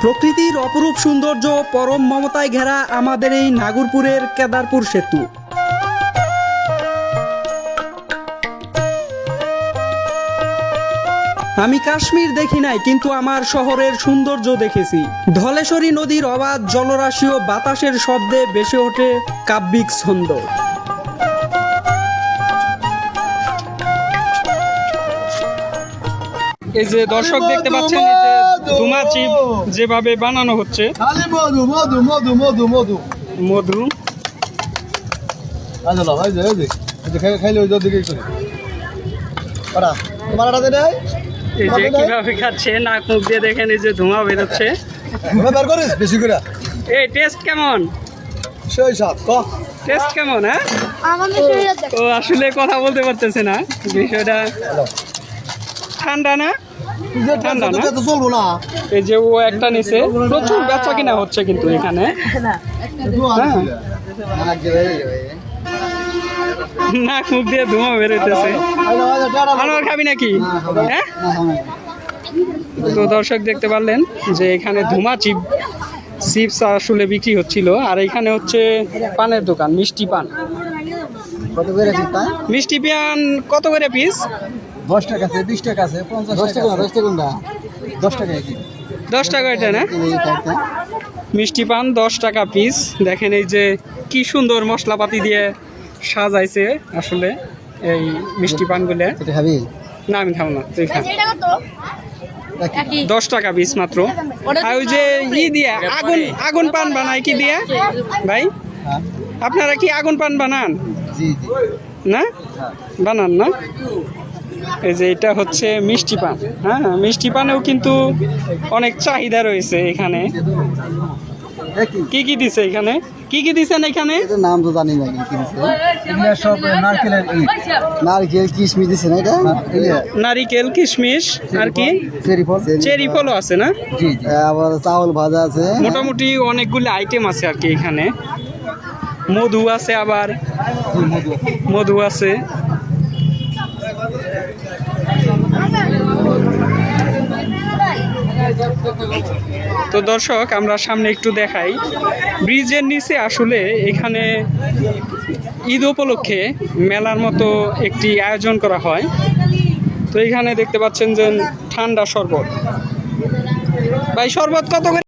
প্রকৃতির অপরূপ সৌন্দর্য, পরম মমতায় ঘেরা আমাদের এই নাগরপুরের কেদারপুর সেতু। আমি কাশ্মীর দেখি নাই, কিন্তু আমার শহরের সৌন্দর্য দেখেছি। ধলেশ্বরী নদীর অবাধ জলরাশি ও বাতাসের শব্দে ভেসে ওঠে কাব্যিক ছন্দ। এই যে দর্শক দেখতে পাচ্ছেন, এই যে ধুমা চিপ যেভাবে বানানো হচ্ছে, মধু এই যে কিভাবে খাচ্ছে, নাক মুখ দিয়ে দেখেন, এই যে ধোঁয়া বেরোচ্ছে। এই টেস্ট কেমন? টেস্ট কেমন? হ্যাঁ, ও আসলে কথা বলতে পারতেছে না, বিষয়টা ঠান্ডা না, ঠান্ডা না। এই যে ও একটা নিচে, প্রচুর বেচা কিনা হচ্ছে কিন্তু এখানে। নাক মুখ দিয়ে ধোঁয়া বেরোতেছে। আনোয়ার খাবি নাকি? হ্যাঁ, তো দর্শক দেখতে পারলেন যে এখানে ধুমা চিপস আসলে বিক্রি হচ্ছিল। আর এখানে হচ্ছে পানের দোকান, মিষ্টি পান। মিষ্টি পান কত করে পিস? 10 টাকা আছে, 20 টাকা আছে, 50 টাকা, 10 টাকা 10 টাকা এটা না? মিষ্টি পান 10 টাকা পিস। দেখেন এই যে কি সুন্দর মশলাপাতি দিয়ে সাজাইছে আসলে এই মিষ্টি পানগুলো। খাবি না, আমি খাবো না, তুই খা। 10 টাকা পিস মাত্র। আর ওই যে দিয়ে আগুন পান বানায় কি দিয়ে ভাই? আপনারা কি আগুন পান বানান? না, বানান না। এই যে এটা হচ্ছে মিষ্টি পান। হ্যাঁ, মিষ্টি পানেও কিন্তু অনেক চাহিদা রয়েছে এখানে। কি কি দিছে এখানে? কি কি দিছেন এখানে? নাম তো জানি না, সব নারকেল কিশমিশ দিছে না? এটা নারিকেল কিশমিশ আর কি চেরি ফলও আছে না? আবার চাউল ভাজা আছে। মোটামুটি অনেকগুলো আইটেম আছে আর কি এখানে। মধু আছে, আবার মধু আছে। তো দর্শক, আমরা সামনে একটু দেখাই। ব্রিজের নিচে আসলে এখানে ঈদ উপলক্ষে মেলার মতো একটি আয়োজন করা হয়। তো এখানে দেখতে পাচ্ছেন যে ঠান্ডা শরবত। ভাই, শরবত কত করে?